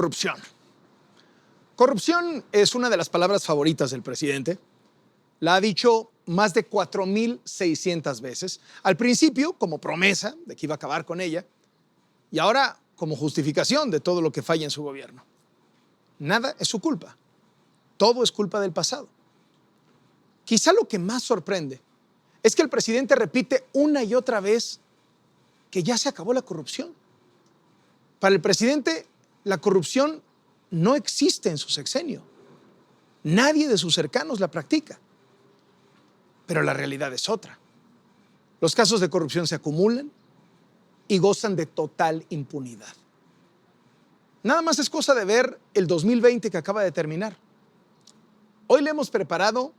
Corrupción. Corrupción es una de las palabras favoritas del presidente. La ha dicho más de 4,600 veces. Al principio, como promesa de que iba a acabar con ella, y ahora como justificación de todo lo que falla en su gobierno. Nada es su culpa. Todo es culpa del pasado. Quizá lo que más sorprende es que el presidente repite una y otra vez que ya se acabó la corrupción. Para el presidente, la corrupción no existe en su sexenio. Nadie de sus cercanos la practica. Pero la realidad es otra. Los casos de corrupción se acumulan y gozan de total impunidad. Nada más es cosa de ver el 2020 que acaba de terminar. Hoy le hemos preparado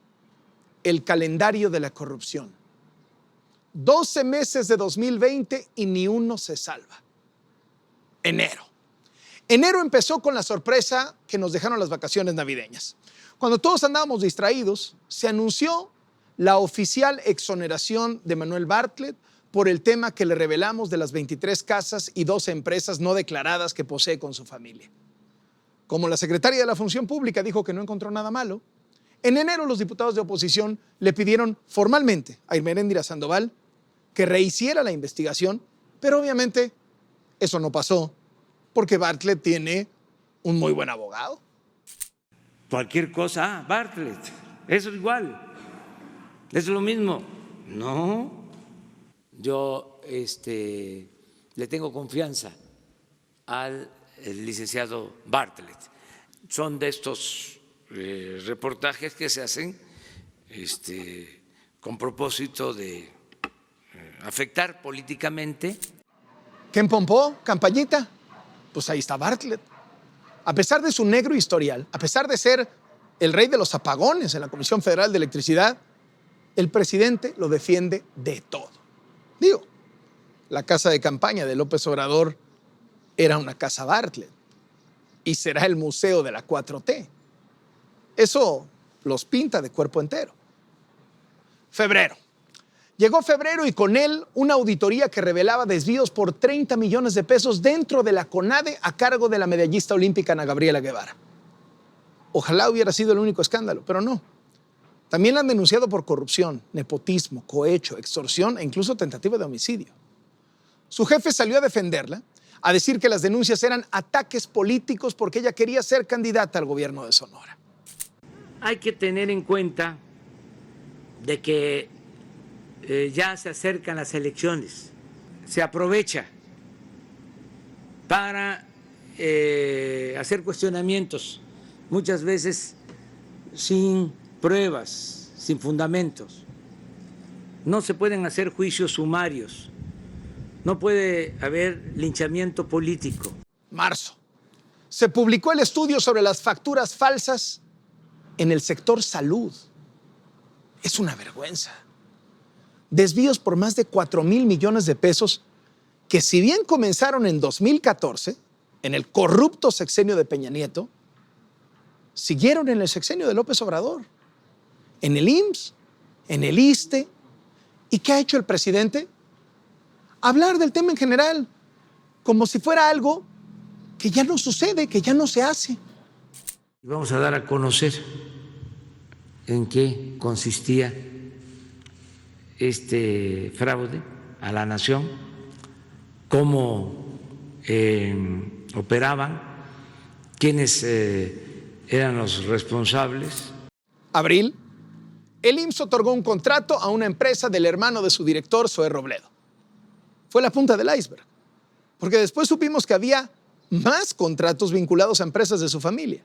el calendario de la corrupción. 12 meses de 2020 y ni uno se salva. Enero. Enero empezó con la sorpresa que nos dejaron las vacaciones navideñas. Cuando todos andábamos distraídos, se anunció la oficial exoneración de Manuel Bartlett por el tema que le revelamos de las 23 casas y 12 empresas no declaradas que posee con su familia. Como la secretaria de la Función Pública dijo que no encontró nada malo, en enero los diputados de oposición le pidieron formalmente a Irmeréndira Sandoval que rehiciera la investigación, pero obviamente eso no pasó porque Bartlett tiene un muy buen abogado. Cualquier cosa, Bartlett, eso es igual, es lo mismo. No, yo le tengo confianza al licenciado Bartlett. Son de estos reportajes que se hacen con propósito de afectar políticamente. ¿Quién pompó? ¿Campañita? Pues ahí está Bartlett. A pesar de su negro historial, a pesar de ser el rey de los apagones en la Comisión Federal de Electricidad, el presidente lo defiende de todo. Digo, la casa de campaña de López Obrador era una casa Bartlett y será el museo de la 4T. Eso los pinta de cuerpo entero. Febrero. Llegó febrero y con él una auditoría que revelaba desvíos por 30 millones de pesos dentro de la CONADE a cargo de la medallista olímpica Ana Gabriela Guevara. Ojalá hubiera sido el único escándalo, pero no. También la han denunciado por corrupción, nepotismo, cohecho, extorsión e incluso tentativa de homicidio. Su jefe salió a defenderla, a decir que las denuncias eran ataques políticos porque ella quería ser candidata al gobierno de Sonora. Hay que tener en cuenta de que ya se acercan las elecciones, se aprovecha para hacer cuestionamientos, muchas veces sin pruebas, sin fundamentos. No se pueden hacer juicios sumarios, no puede haber linchamiento político. Marzo. Se publicó el estudio sobre las facturas falsas en el sector salud. Es una vergüenza. Desvíos por más de 4,000 millones de pesos que, si bien comenzaron en 2014, en el corrupto sexenio de Peña Nieto, siguieron en el sexenio de López Obrador, en el IMSS, en el ISSSTE. ¿Y qué ha hecho el presidente? Hablar del tema en general, como si fuera algo que ya no sucede, que ya no se hace. Vamos a dar a conocer en qué consistía este fraude a la nación, cómo operaban, quiénes eran los responsables. Abril, el IMSS otorgó un contrato a una empresa del hermano de su director, Zoé Robledo. Fue la punta del iceberg, porque después supimos que había más contratos vinculados a empresas de su familia.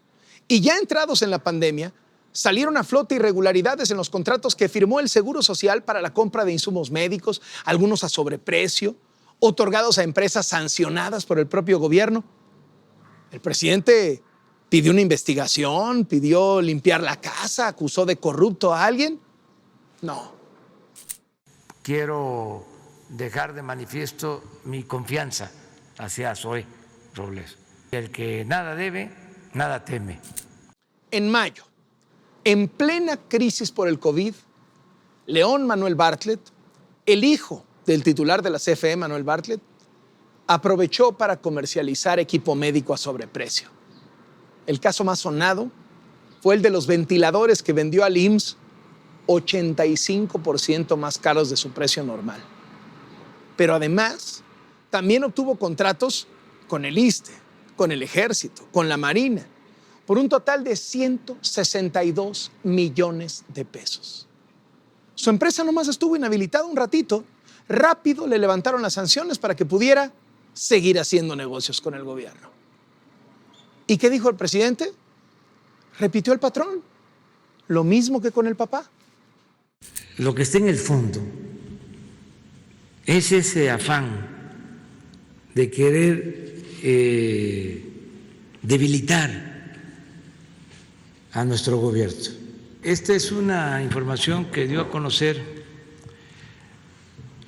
Y ya entrados en la pandemia, salieron a flote irregularidades en los contratos que firmó el Seguro Social para la compra de insumos médicos, algunos a sobreprecio, otorgados a empresas sancionadas por el propio gobierno. El presidente pidió una investigación, pidió limpiar la casa, acusó de corrupto a alguien. No. Quiero dejar de manifiesto mi confianza hacia Zoé Robledo. El que nada debe, nada teme. En mayo, en plena crisis por el COVID, León Manuel Bartlett, el hijo del titular de la CFE, Manuel Bartlett, aprovechó para comercializar equipo médico a sobreprecio. El caso más sonado fue el de los ventiladores que vendió al IMSS 85% más caros de su precio normal. Pero además, también obtuvo contratos con el ISSSTE, con el Ejército, con la Marina, por un total de 162 millones de pesos. Su empresa nomás estuvo inhabilitada un ratito. Rápido le levantaron las sanciones para que pudiera seguir haciendo negocios con el gobierno. ¿Y qué dijo el presidente? Repitió el patrón, lo mismo que con el papá. Lo que está en el fondo es ese afán de querer debilitar a nuestro gobierno. Esta es una información que dio a conocer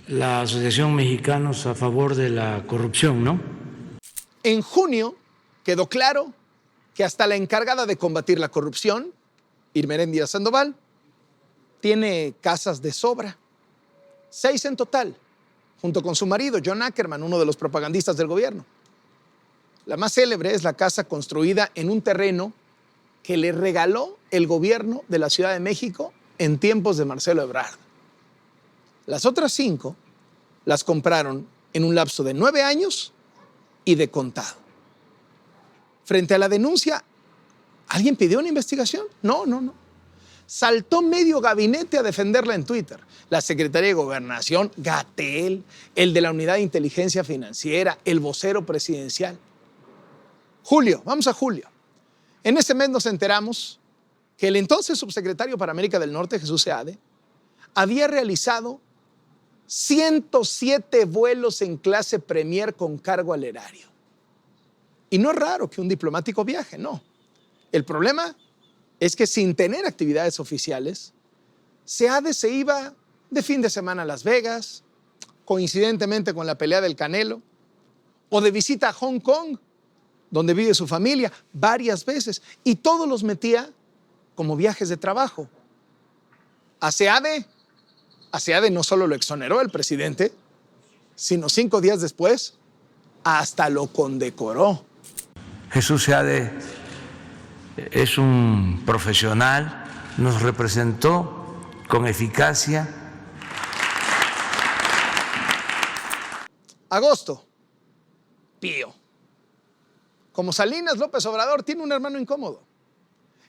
la Asociación Mexicanos a Favor de la Corrupción, ¿no? En junio quedó claro que hasta la encargada de combatir la corrupción, Irma Eréndira Sandoval, tiene casas de sobra, 6 en total, junto con su marido, John Ackerman, uno de los propagandistas del gobierno. La más célebre es la casa construida en un terreno que le regaló el gobierno de la Ciudad de México en tiempos de Marcelo Ebrard. Las otras 5 las compraron en un lapso de 9 años y de contado. Frente a la denuncia, ¿alguien pidió una investigación? No. Saltó medio gabinete a defenderla en Twitter. La Secretaría de Gobernación, Gatell, el de la Unidad de Inteligencia Financiera, el vocero presidencial. Julio, vamos a julio. En ese mes nos enteramos que el entonces subsecretario para América del Norte, Jesús Seade, había realizado 107 vuelos en clase Premier con cargo al erario. Y no es raro que un diplomático viaje, no. El problema es que sin tener actividades oficiales, Seade se iba de fin de semana a Las Vegas, coincidentemente con la pelea del Canelo, o de visita a Hong Kong, donde vive su familia, varias veces, y todos los metía como viajes de trabajo. A Seade no solo lo exoneró el presidente, sino 5 días después, hasta lo condecoró. Jesús Seade es un profesional, nos representó con eficacia. Agosto, Pío. Como Salinas, López Obrador tiene un hermano incómodo.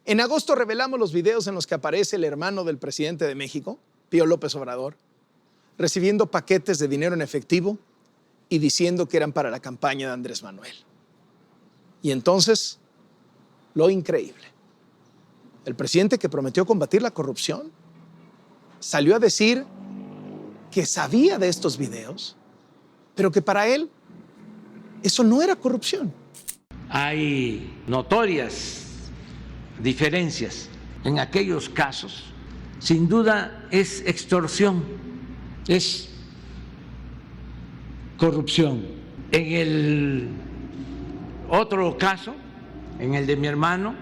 En agosto revelamos los videos en los que aparece el hermano del presidente de México, Pío López Obrador, recibiendo paquetes de dinero en efectivo y diciendo que eran para la campaña de Andrés Manuel. Y entonces, lo increíble. El presidente que prometió combatir la corrupción salió a decir que sabía de estos videos, pero que para él eso no era corrupción. Hay notorias diferencias en aquellos casos. Sin duda es extorsión, es corrupción. En el otro caso, en el de mi hermano,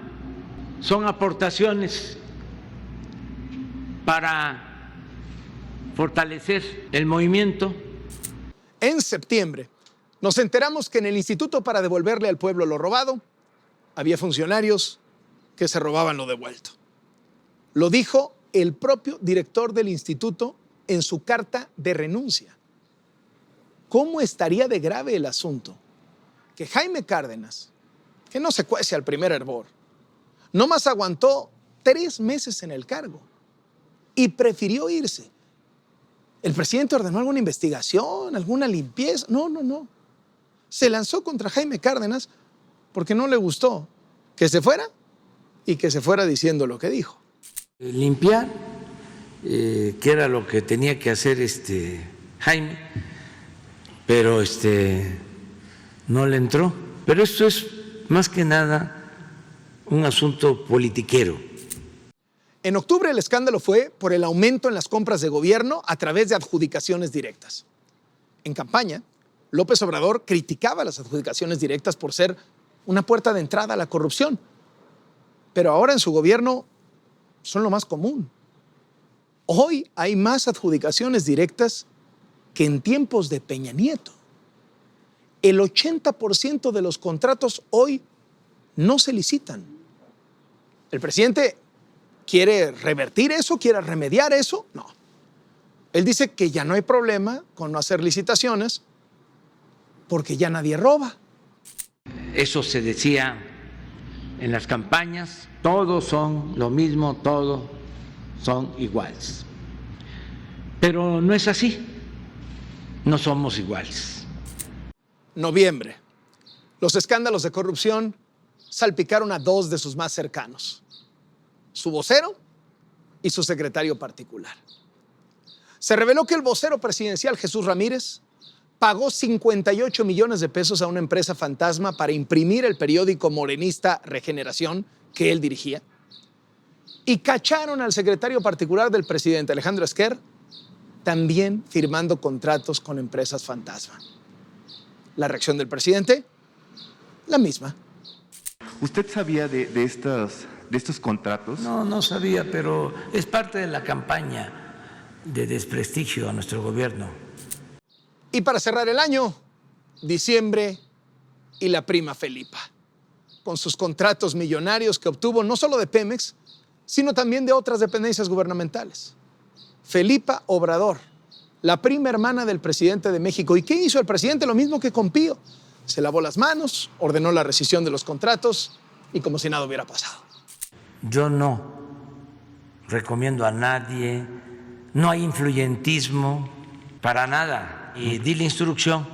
son aportaciones para fortalecer el movimiento. En septiembre nos enteramos que en el Instituto para devolverle al pueblo lo robado, había funcionarios que se robaban lo devuelto. Lo dijo el propio director del instituto en su carta de renuncia. ¿Cómo estaría de grave el asunto que Jaime Cárdenas, que no se cuece al primer hervor, nomás aguantó 3 meses en el cargo y prefirió irse? ¿El presidente ordenó alguna investigación, alguna limpieza? No. Se lanzó contra Jaime Cárdenas porque no le gustó que se fuera y que se fuera diciendo lo que dijo. Limpiar, que era lo que tenía que hacer Jaime, pero no le entró. Pero esto es más que nada un asunto politiquero. En octubre el escándalo fue por el aumento en las compras de gobierno a través de adjudicaciones directas. En campaña, López Obrador criticaba las adjudicaciones directas por ser una puerta de entrada a la corrupción. Pero ahora en su gobierno son lo más común. Hoy hay más adjudicaciones directas que en tiempos de Peña Nieto. El 80% de los contratos hoy no se licitan. ¿El presidente quiere revertir eso? ¿Quiere remediar eso? No. Él dice que ya no hay problema con no hacer licitaciones porque ya nadie roba. Eso se decía en las campañas, todos son lo mismo, todos son iguales. Pero no es así, no somos iguales. Noviembre. Los escándalos de corrupción salpicaron a dos de sus más cercanos, su vocero y su secretario particular. Se reveló que el vocero presidencial Jesús Ramírez pagó 58 millones de pesos a una empresa fantasma para imprimir el periódico morenista Regeneración que él dirigía. Y cacharon al secretario particular del presidente, Alejandro Esquer, también firmando contratos con empresas fantasma. La reacción del presidente, la misma. ¿Usted sabía de estos contratos? No, no sabía, pero es parte de la campaña de desprestigio a nuestro gobierno. Y para cerrar el año, diciembre y la prima Felipa, con sus contratos millonarios que obtuvo no solo de Pemex, sino también de otras dependencias gubernamentales. Felipa Obrador, la prima hermana del presidente de México. ¿Y qué hizo el presidente? Lo mismo que con Pío. Se lavó las manos, ordenó la rescisión de los contratos y como si nada hubiera pasado. Yo no recomiendo a nadie, no hay influyentismo para nada. Y di la instrucción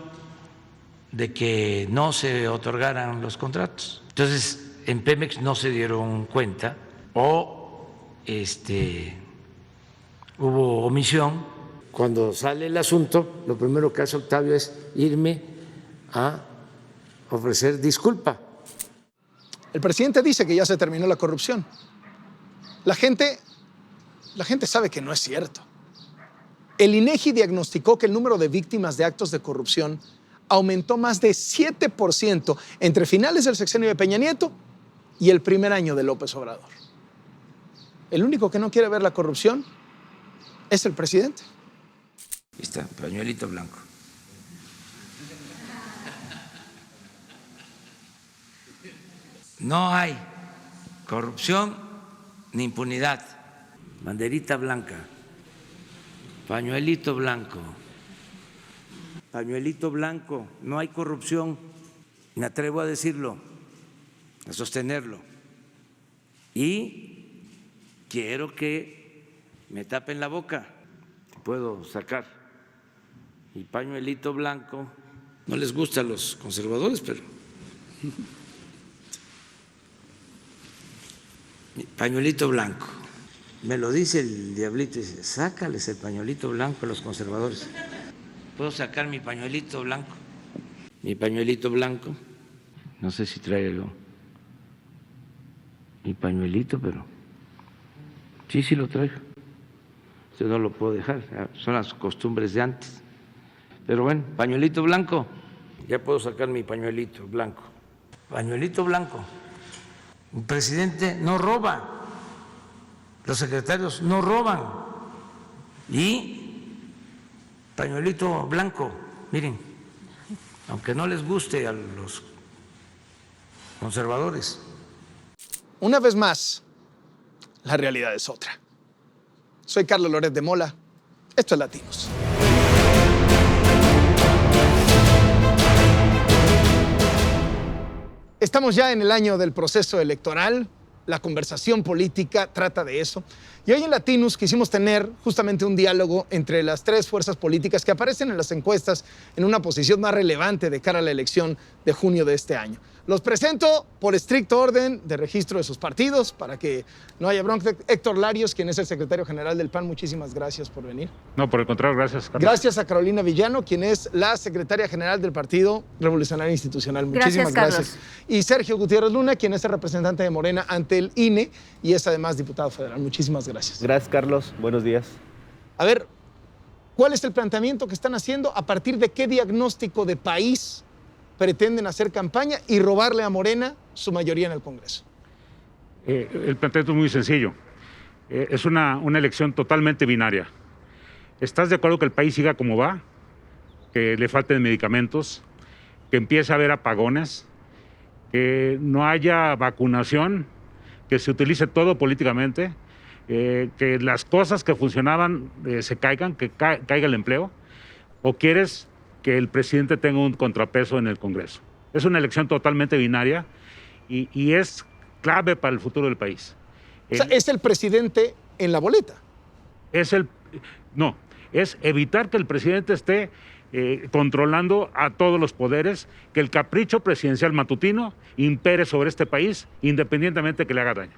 de que no se otorgaran los contratos. Entonces, en Pemex no se dieron cuenta o hubo omisión. Cuando sale el asunto, lo primero que hace Octavio es irme a ofrecer disculpa. El presidente dice que ya se terminó la corrupción. La gente sabe que no es cierto. El INEGI diagnosticó que el número de víctimas de actos de corrupción aumentó más de 7% entre finales del sexenio de Peña Nieto y el primer año de López Obrador. El único que no quiere ver la corrupción es el presidente. Ahí está, pañuelito blanco. No hay corrupción ni impunidad. Banderita blanca, pañuelito blanco, pañuelito blanco. No hay corrupción, me atrevo a decirlo, a sostenerlo. Y quiero que me tapen la boca. Puedo sacar mi pañuelito blanco. No les gusta a los conservadores, pero mi pañuelito blanco. Me lo dice el diablito, dice, sácales el pañuelito blanco a los conservadores. ¿Puedo sacar mi pañuelito blanco? Mi pañuelito blanco. No sé si traigo mi pañuelito, pero sí lo traigo. Yo no lo puedo dejar, son las costumbres de antes. Pero bueno, pañuelito blanco. Ya puedo sacar mi pañuelito blanco. Pañuelito blanco. El presidente no roba. Los secretarios no roban. Y pañuelito blanco, miren, aunque no les guste a los conservadores. Una vez más, la realidad es otra. Soy Carlos Loret de Mola. Esto es Latinos. Estamos ya en el año del proceso electoral. La conversación política trata de eso. Y hoy en Latinos quisimos tener justamente un diálogo entre las tres fuerzas políticas que aparecen en las encuestas en una posición más relevante de cara a la elección de junio de este año. Los presento por estricto orden de registro de sus partidos para que no haya bronca. Héctor Larios, quien es el secretario general del PAN, muchísimas gracias por venir. No, por el contrario, gracias, Carlos. Gracias a Carolina Villano, quien es la secretaria general del Partido Revolucionario Institucional. Muchísimas gracias. Y Sergio Gutiérrez Luna, quien es el representante de Morena ante el INE y es además diputado federal. Muchísimas gracias. Gracias, Carlos. Buenos días. A ver, ¿cuál es el planteamiento que están haciendo? ¿A partir de qué diagnóstico de país pretenden hacer campaña y robarle a Morena su mayoría en el Congreso? El planteamiento es muy sencillo. Es una elección totalmente binaria. ¿Estás de acuerdo que el país siga como va? Que le falten medicamentos, que empiece a haber apagones, que no haya vacunación, que se utilice todo políticamente, que las cosas que funcionaban se caigan, que caiga el empleo, o quieres que el presidente tenga un contrapeso en el Congreso? Es una elección totalmente binaria y es clave para el futuro del país. O sea, es el presidente en la boleta. No, es evitar que el presidente esté controlando a todos los poderes, que el capricho presidencial matutino impere sobre este país, independientemente de que le haga daño.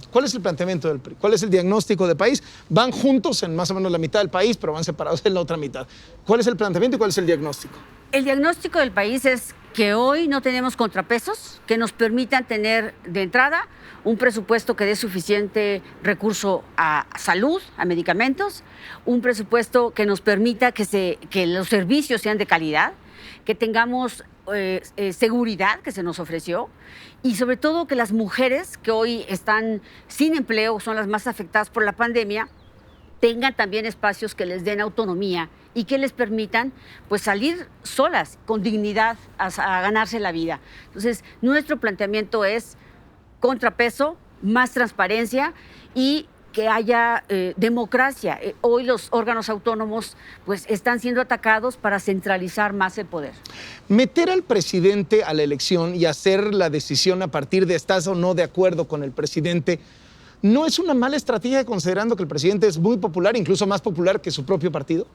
¿Cuál es el planteamiento del PRI? ¿Cuál es el diagnóstico de país? Van juntos en más o menos la mitad del país, pero van separados en la otra mitad. ¿Cuál es el planteamiento y cuál es el diagnóstico? El diagnóstico del país es que hoy no tenemos contrapesos que nos permitan tener de entrada un presupuesto que dé suficiente recurso a salud, a medicamentos, un presupuesto que nos permita que los servicios sean de calidad, que tengamos seguridad que se nos ofreció y sobre todo que las mujeres que hoy están sin empleo, son las más afectadas por la pandemia, tengan también espacios que les den autonomía y que les permitan pues salir solas con dignidad a ganarse la vida. Entonces, nuestro planteamiento es contrapeso, más transparencia y que haya democracia. Hoy los órganos autónomos pues están siendo atacados para centralizar más el poder. Meter al presidente a la elección y hacer la decisión a partir de estás o no de acuerdo con el presidente, ¿no es una mala estrategia considerando que el presidente es muy popular, incluso más popular que su propio partido?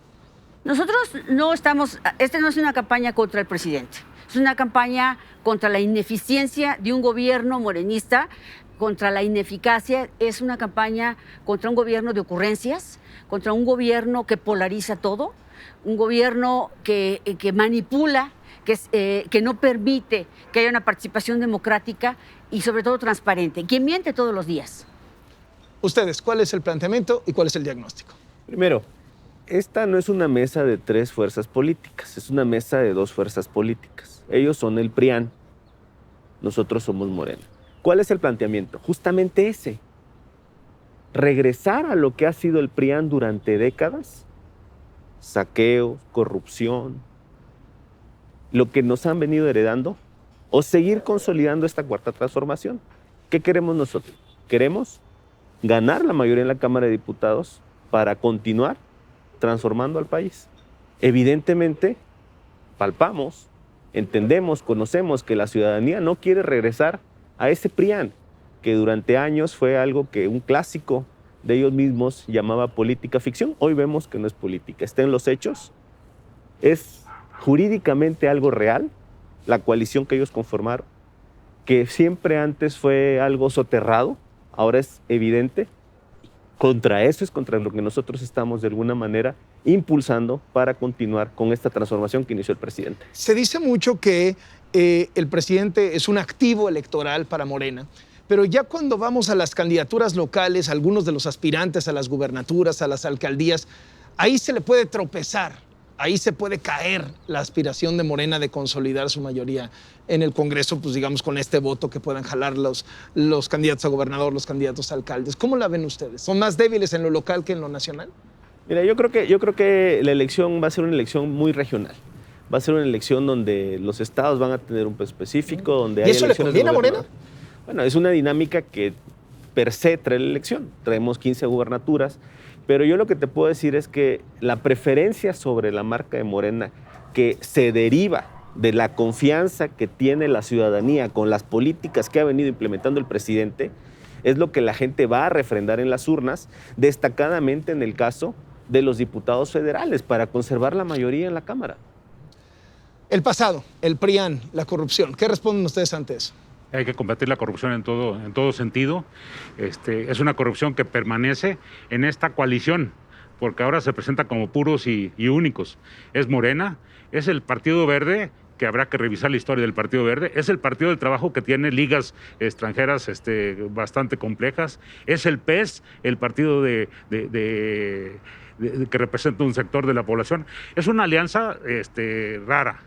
Nosotros no estamos, esta no es una campaña contra el presidente, es una campaña contra la ineficiencia de un gobierno morenista, contra la ineficacia, es una campaña contra un gobierno de ocurrencias, contra un gobierno que polariza todo, un gobierno que manipula, que no permite que haya una participación democrática y sobre todo transparente, que miente todos los días. Ustedes, ¿cuál es el planteamiento y cuál es el diagnóstico? Primero, esta no es una mesa de 3 fuerzas políticas, es una mesa de 2 fuerzas políticas. Ellos son el PRIAN, nosotros somos Morena. ¿Cuál es el planteamiento? Justamente ese. Regresar a lo que ha sido el PRIAN durante décadas, saqueo, corrupción, lo que nos han venido heredando, o seguir consolidando esta cuarta transformación. ¿Qué queremos nosotros? Queremos ganar la mayoría en la Cámara de Diputados para continuar transformando al país. Evidentemente, palpamos, entendemos, conocemos que la ciudadanía no quiere regresar a ese PRIAN, que durante años fue algo que un clásico de ellos mismos llamaba política ficción. Hoy vemos que no es política, está en los hechos, es jurídicamente algo real, la coalición que ellos conformaron, que siempre antes fue algo soterrado, ahora es evidente. Contra eso es contra lo que nosotros estamos de alguna manera impulsando para continuar con esta transformación que inició el presidente. Se dice mucho que el presidente es un activo electoral para Morena, pero ya cuando vamos a las candidaturas locales, algunos de los aspirantes a las gubernaturas, a las alcaldías, ahí se le puede tropezar, ahí se puede caer la aspiración de Morena de consolidar su mayoría en el Congreso, pues digamos con este voto que puedan jalar los candidatos a gobernador, los candidatos a alcaldes. ¿Cómo la ven ustedes? ¿Son más débiles en lo local que en lo nacional? Mira, yo creo que la elección va a ser una elección muy regional. Va a ser una elección donde los estados van a tener un peso específico, donde ¿Y hay eso le elecciones conviene a Morena? Bueno, es una dinámica que per se trae la elección. Traemos 15 gubernaturas, pero yo lo que te puedo decir es que la preferencia sobre la marca de Morena, que se deriva de la confianza que tiene la ciudadanía con las políticas que ha venido implementando el presidente, es lo que la gente va a refrendar en las urnas, destacadamente en el caso de los diputados federales, para conservar la mayoría en la Cámara. El pasado, el PRIAN, la corrupción. ¿Qué responden ustedes ante eso? Hay que combatir la corrupción en todo sentido. Es una corrupción que permanece en esta coalición, porque ahora se presenta como puros y únicos. Es Morena, es el Partido Verde, que habrá que revisar la historia del Partido Verde, es el Partido del Trabajo, que tiene ligas extranjeras bastante complejas, es el PES, el partido que representa un sector de la población. Es una alianza rara,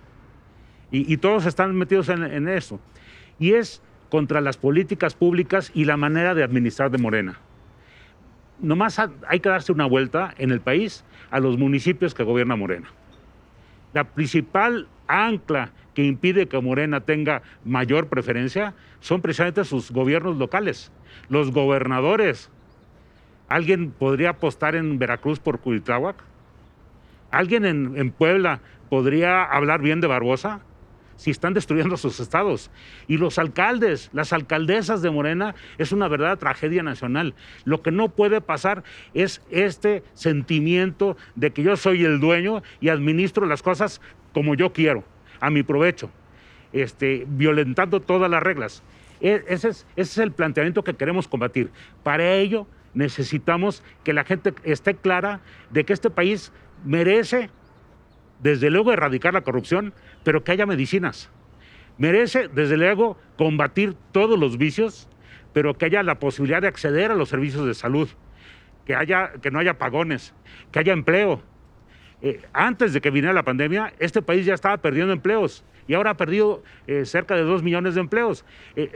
y todos están metidos en eso. Y es contra las políticas públicas y la manera de administrar de Morena. Nomás hay que darse una vuelta en el país a los municipios que gobierna Morena. La principal ancla que impide que Morena tenga mayor preferencia son precisamente sus gobiernos locales, los gobernadores. ¿Alguien podría apostar en Veracruz por Cuitláhuac? ¿Alguien en Puebla podría hablar bien de Barbosa? Si están destruyendo sus estados. Y los alcaldes, las alcaldesas de Morena, es una verdadera tragedia nacional. Lo que no puede pasar es este sentimiento de que yo soy el dueño y administro las cosas como yo quiero, a mi provecho, violentando todas las reglas. Ese es el planteamiento que queremos combatir. Para ello necesitamos que la gente esté clara de que este país merece, desde luego, erradicar la corrupción, pero que haya medicinas. Merece, desde luego, combatir todos los vicios, pero que haya la posibilidad de acceder a los servicios de salud, que no haya apagones, que haya empleo. Antes de que viniera la pandemia, este país ya estaba perdiendo empleos y ahora ha perdido cerca de 2 millones de empleos.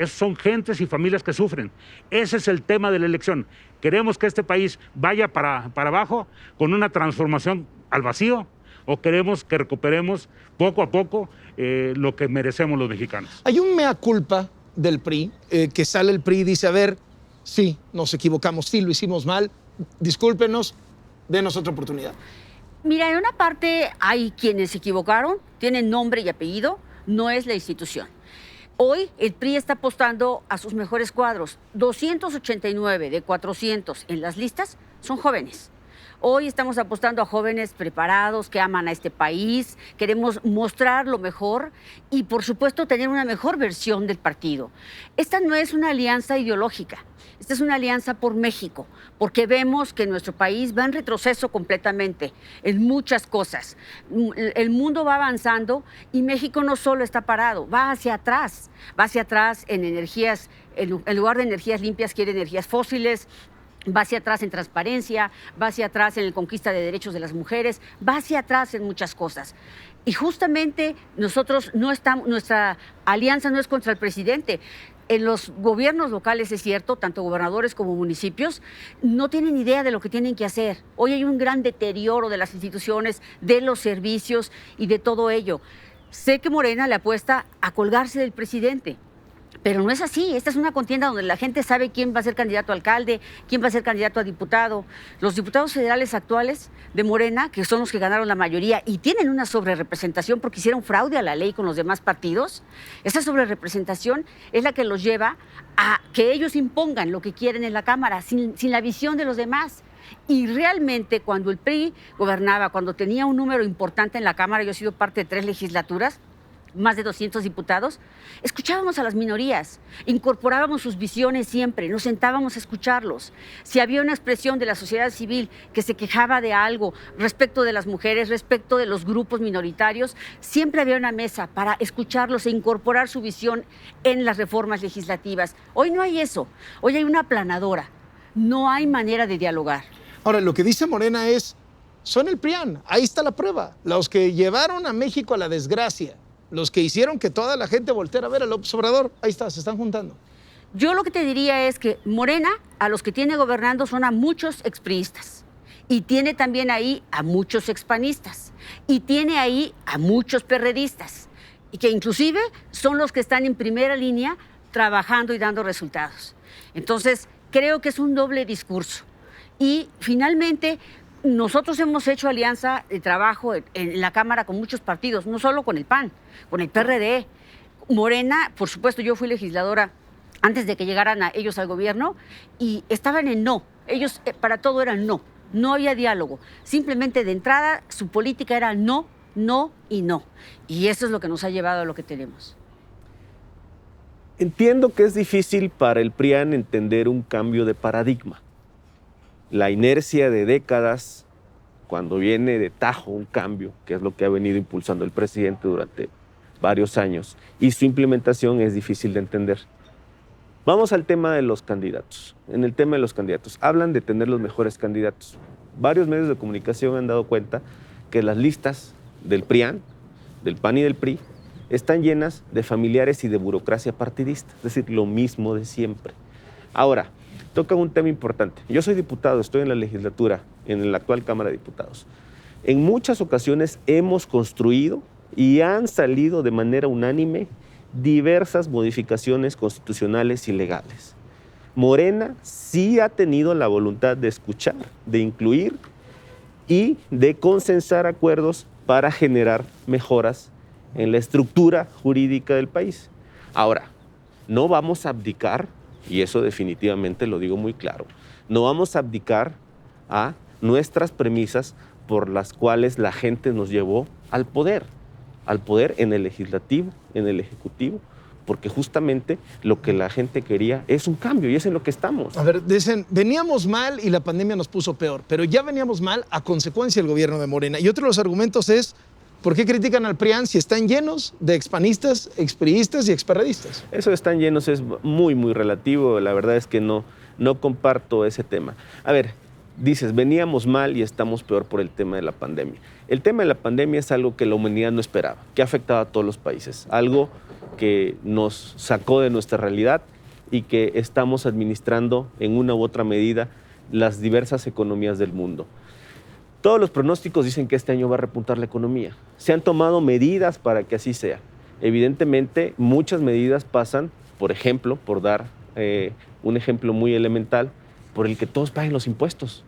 Son gentes y familias que sufren. Ese es el tema de la elección. ¿Queremos que este país vaya para abajo con una transformación al vacío? ¿O queremos que recuperemos poco a poco lo que merecemos los mexicanos? Hay un mea culpa del PRI, que sale el PRI y dice, a ver, sí, nos equivocamos, sí, lo hicimos mal, discúlpenos, denos otra oportunidad. Mira, en una parte hay quienes se equivocaron, tienen nombre y apellido, no es la institución. Hoy el PRI está apostando a sus mejores cuadros. 289 de 400 en las listas son jóvenes. Hoy estamos apostando a jóvenes preparados que aman a este país, queremos mostrar lo mejor y, por supuesto, tener una mejor versión del partido. Esta no es una alianza ideológica, esta es una alianza por México, porque vemos que nuestro país va en retroceso completamente en muchas cosas. El mundo va avanzando y México no solo está parado, va hacia atrás en energías, en lugar de energías limpias quiere energías fósiles. Va hacia atrás en transparencia, va hacia atrás en la conquista de derechos de las mujeres, va hacia atrás en muchas cosas. Y justamente nuestra alianza no es contra el presidente. En los gobiernos locales, es cierto, tanto gobernadores como municipios, no tienen idea de lo que tienen que hacer. Hoy hay un gran deterioro de las instituciones, de los servicios y de todo ello. Sé que Morena le apuesta a colgarse del presidente. Pero no es así. Esta es una contienda donde la gente sabe quién va a ser candidato a alcalde, quién va a ser candidato a diputado. Los diputados federales actuales de Morena, que son los que ganaron la mayoría y tienen una sobrerepresentación porque hicieron fraude a la ley con los demás partidos, esa sobrerepresentación es la que los lleva a que ellos impongan lo que quieren en la Cámara, sin la visión de los demás. Y realmente cuando el PRI gobernaba, cuando tenía un número importante en la Cámara, yo he sido parte de 3 legislaturas, más de 200 diputados, escuchábamos a las minorías, incorporábamos sus visiones siempre, nos sentábamos a escucharlos. Si había una expresión de la sociedad civil que se quejaba de algo respecto de las mujeres, respecto de los grupos minoritarios, siempre había una mesa para escucharlos e incorporar su visión en las reformas legislativas. Hoy no hay eso, hoy hay una aplanadora, no hay manera de dialogar. Ahora, lo que dice Morena es, son el PRIAN, ahí está la prueba, los que llevaron a México a la desgracia, los que hicieron que toda la gente volteara a ver a López Obrador, ahí está, se están juntando. Yo lo que te diría es que Morena, a los que tiene gobernando son a muchos expriistas. Y tiene también ahí a muchos expanistas. Y tiene ahí a muchos perredistas. Y que inclusive son los que están en primera línea trabajando y dando resultados. Entonces, creo que es un doble discurso. Y finalmente, nosotros hemos hecho alianza de trabajo en la Cámara con muchos partidos, no solo con el PAN, con el PRD. Morena, por supuesto, yo fui legisladora antes de que llegaran a ellos al gobierno y estaban en no. Ellos para todo eran no. No había diálogo. Simplemente de entrada su política era no, no y no. Y eso es lo que nos ha llevado a lo que tenemos. Entiendo que es difícil para el PRIAN entender un cambio de paradigma. La inercia de décadas, cuando viene de tajo un cambio, que es lo que ha venido impulsando el presidente durante varios años, y su implementación es difícil de entender. Vamos al tema de los candidatos. En el tema de los candidatos, hablan de tener los mejores candidatos. Varios medios de comunicación han dado cuenta que las listas del PRIAN, del PAN y del PRI, están llenas de familiares y de burocracia partidista, es decir, lo mismo de siempre. Ahora, toca un tema importante. Yo soy diputado, estoy en la legislatura, en la actual Cámara de Diputados. En muchas ocasiones hemos construido y han salido de manera unánime diversas modificaciones constitucionales y legales. Morena sí ha tenido la voluntad de escuchar, de incluir y de consensar acuerdos para generar mejoras en la estructura jurídica del país. Ahora, no vamos a abdicar, y eso definitivamente lo digo muy claro, no vamos a abdicar a nuestras premisas por las cuales la gente nos llevó al poder en el legislativo, en el ejecutivo, porque justamente lo que la gente quería es un cambio y es en lo que estamos. A ver, dicen, veníamos mal y la pandemia nos puso peor, pero ya veníamos mal a consecuencia del gobierno de Morena. Y otro de los argumentos es, ¿por qué critican al PRIAN si están llenos de expanistas, expriistas y experredistas? Eso de están llenos es muy, muy relativo. La verdad es que no comparto ese tema. A ver, dices, veníamos mal y estamos peor por el tema de la pandemia. El tema de la pandemia es algo que la humanidad no esperaba, que ha afectado a todos los países, algo que nos sacó de nuestra realidad y que estamos administrando en una u otra medida las diversas economías del mundo. Todos los pronósticos dicen que este año va a repuntar la economía. Se han tomado medidas para que así sea. Evidentemente, muchas medidas pasan, por ejemplo, por dar un ejemplo muy elemental, por el que todos paguen los impuestos.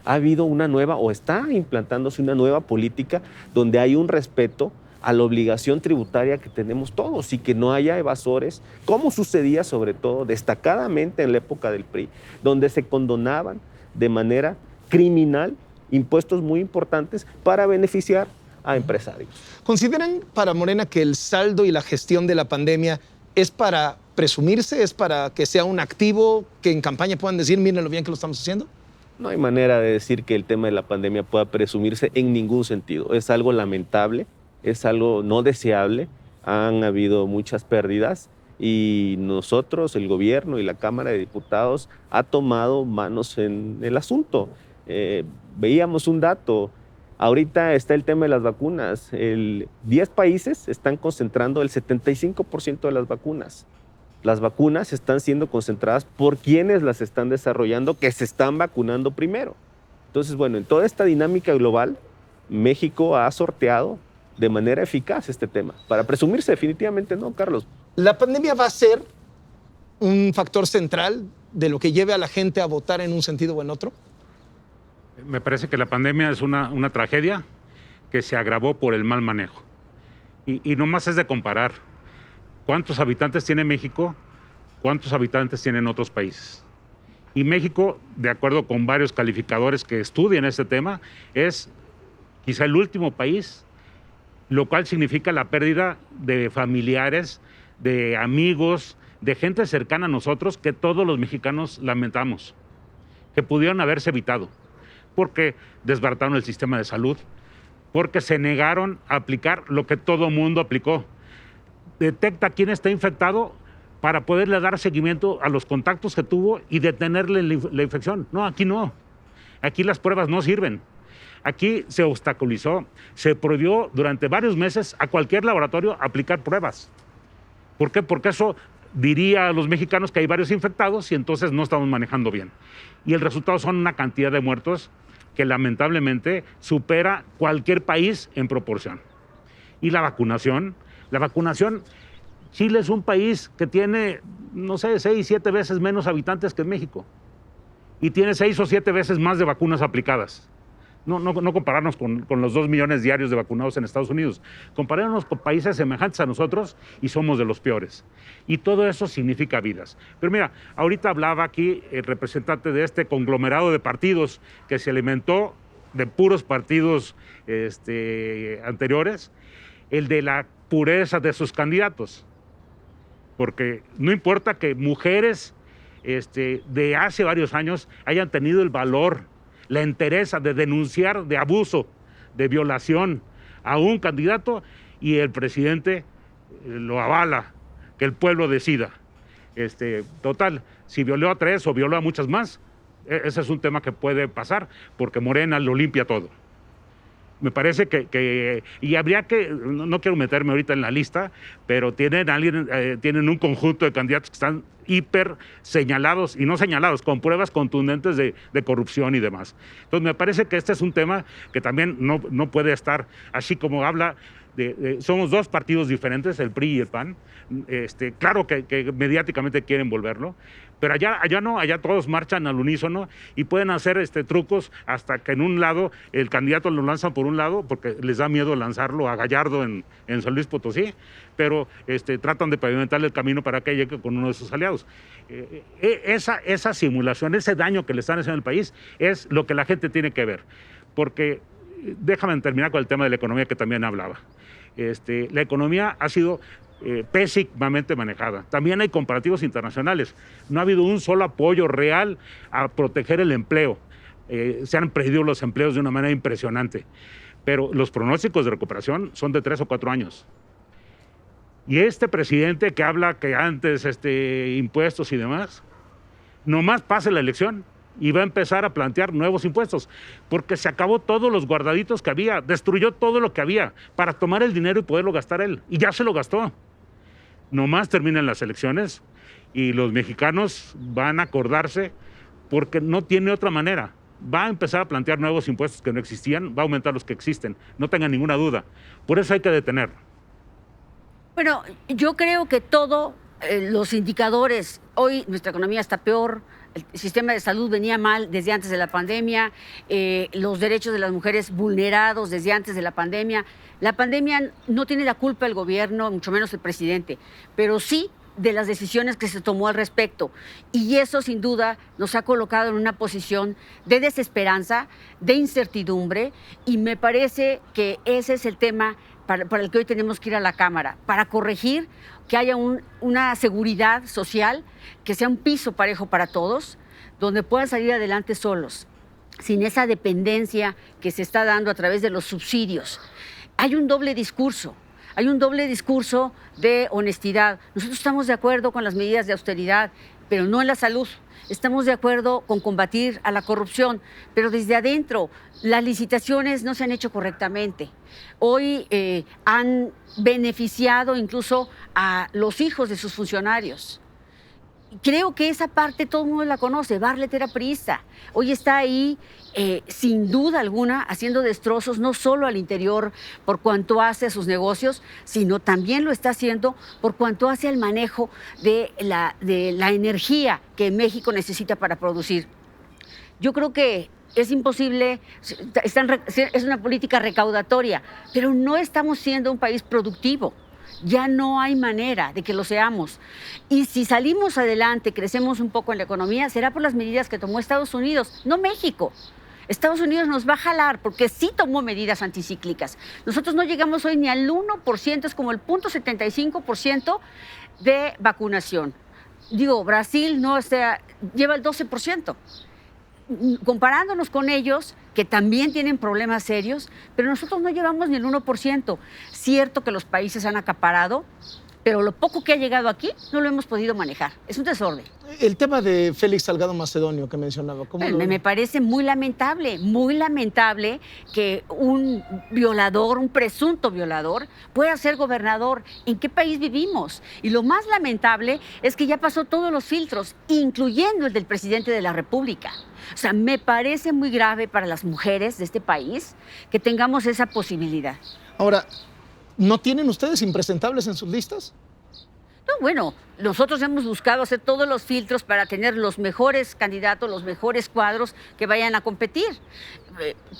Ha habido una nueva, o está implantándose una nueva política donde hay un respeto a la obligación tributaria que tenemos todos y que no haya evasores, como sucedía sobre todo destacadamente en la época del PRI, donde se condonaban de manera criminal impuestos muy importantes para beneficiar a empresarios. ¿Consideran para Morena que el saldo y la gestión de la pandemia es para presumirse, es para que sea un activo que en campaña puedan decir, miren lo bien que lo estamos haciendo? No hay manera de decir que el tema de la pandemia pueda presumirse en ningún sentido. Es algo lamentable, es algo no deseable. Han habido muchas pérdidas y nosotros, el gobierno y la Cámara de Diputados, ha tomado manos en el asunto. Veíamos un dato, ahorita está el tema de las vacunas. 10 países están concentrando el 75% de las vacunas. Las vacunas están siendo concentradas por quienes las están desarrollando, que se están vacunando primero. Entonces, bueno, en toda esta dinámica global, México ha sorteado de manera eficaz este tema. Para presumirse, definitivamente no, Carlos. ¿La pandemia va a ser un factor central de lo que lleve a la gente a votar en un sentido o en otro? Me parece que la pandemia es una tragedia que se agravó por el mal manejo. Y no más es de comparar cuántos habitantes tiene México, cuántos habitantes tienen otros países. Y México, de acuerdo con varios calificadores que estudian este tema, es quizá el último país, lo cual significa la pérdida de familiares, de amigos, de gente cercana a nosotros que todos los mexicanos lamentamos, que pudieron haberse evitado, porque desbarataron el sistema de salud, porque se negaron a aplicar lo que todo mundo aplicó. Detecta quién está infectado para poderle dar seguimiento a los contactos que tuvo y detenerle la infección. No, aquí no. Aquí las pruebas no sirven. Aquí se obstaculizó, se prohibió durante varios meses a cualquier laboratorio aplicar pruebas. ¿Por qué? Porque eso diría a los mexicanos que hay varios infectados y entonces no estamos manejando bien. Y el resultado son una cantidad de muertos que lamentablemente supera cualquier país en proporción. Y la vacunación, Chile es un país que tiene, no sé, 6, 7 veces menos habitantes que México y tiene 6 o 7 veces más de vacunas aplicadas. No compararnos con los 2 millones diarios de vacunados en Estados Unidos. Compararnos con países semejantes a nosotros y somos de los peores. Y todo eso significa vidas. Pero mira, ahorita hablaba aquí el representante de este conglomerado de partidos que se alimentó de puros partidos anteriores, el de la pureza de sus candidatos. Porque no importa que mujeres de hace varios años hayan tenido el valor, la entereza de denunciar de abuso, de violación a un candidato y el presidente lo avala, que el pueblo decida. Total, si violó a 3 o violó a muchas más, ese es un tema que puede pasar porque Morena lo limpia todo. Me parece y habría que, no quiero meterme ahorita en la lista, pero tienen un conjunto de candidatos que están hiper señalados, y no señalados, con pruebas contundentes de corrupción y demás. Entonces me parece que este es un tema que también no puede estar así como habla. Somos dos partidos diferentes, el PRI y el PAN. Claro que mediáticamente quieren volverlo, pero allá no, allá todos marchan al unísono y pueden hacer trucos hasta que en un lado el candidato lo lanzan por un lado porque les da miedo lanzarlo a Gallardo en San Luis Potosí, pero tratan de pavimentarle el camino para que llegue con uno de sus aliados. Esa simulación, ese daño que le están haciendo al país es lo que la gente tiene que ver, porque déjame terminar con el tema de la economía que también hablaba. La economía ha sido pésimamente manejada. También hay comparativos internacionales. No ha habido un solo apoyo real a proteger el empleo. Se han perdido los empleos de una manera impresionante. Pero los pronósticos de recuperación son de 3 o 4 años. Y este presidente que habla que antes impuestos y demás, nomás pase la elección y va a empezar a plantear nuevos impuestos, porque se acabó todos los guardaditos que había, destruyó todo lo que había para tomar el dinero y poderlo gastar él, y ya se lo gastó. Nomás terminan las elecciones y los mexicanos van a acordarse porque no tiene otra manera. Va a empezar a plantear nuevos impuestos que no existían, va a aumentar los que existen, no tengan ninguna duda. Por eso hay que detenerlo. Bueno, yo creo que todos los indicadores, hoy nuestra economía está peor, el sistema de salud venía mal desde antes de la pandemia, los derechos de las mujeres vulnerados desde antes de la pandemia. La pandemia no tiene la culpa el gobierno, mucho menos el presidente, pero sí de las decisiones que se tomó al respecto. Y eso sin duda nos ha colocado en una posición de desesperanza, de incertidumbre, y me parece que ese es el tema para el que hoy tenemos que ir a la Cámara, para corregir que haya una seguridad social, que sea un piso parejo para todos, donde puedan salir adelante solos, sin esa dependencia que se está dando a través de los subsidios. Hay un doble discurso. Hay un doble discurso de honestidad. Nosotros estamos de acuerdo con las medidas de austeridad, pero no en la salud. Estamos de acuerdo con combatir a la corrupción, pero desde adentro las licitaciones no se han hecho correctamente. Hoy han beneficiado incluso a los hijos de sus funcionarios. Creo que esa parte todo el mundo la conoce. Bartlett era priista. Hoy está ahí, sin duda alguna, haciendo destrozos no solo al interior por cuanto hace a sus negocios, sino también lo está haciendo por cuanto hace al manejo de la energía que México necesita para producir. Yo creo que es imposible, es una política recaudatoria, pero no estamos siendo un país productivo. Ya no hay manera de que lo seamos. Y si salimos adelante, crecemos un poco en la economía, será por las medidas que tomó Estados Unidos, no México. Estados Unidos nos va a jalar porque sí tomó medidas anticíclicas. Nosotros no llegamos hoy ni al 1%, es como el 0.75% de vacunación. Digo, Brasil lleva el 12%. Comparándonos con ellos, que también tienen problemas serios, pero nosotros no llevamos ni el 1%. Cierto que los países han acaparado, pero lo poco que ha llegado aquí no lo hemos podido manejar. Es un desorden. El tema de Félix Salgado Macedonio que mencionaba, ¿cómo Me parece muy lamentable que un violador, un presunto violador, pueda ser gobernador. ¿En qué país vivimos? Y lo más lamentable es que ya pasó todos los filtros, incluyendo el del presidente de la República. O sea, me parece muy grave para las mujeres de este país que tengamos esa posibilidad. Ahora, ¿no tienen ustedes impresentables en sus listas? No, bueno, nosotros hemos buscado hacer todos los filtros para tener los mejores candidatos, los mejores cuadros que vayan a competir.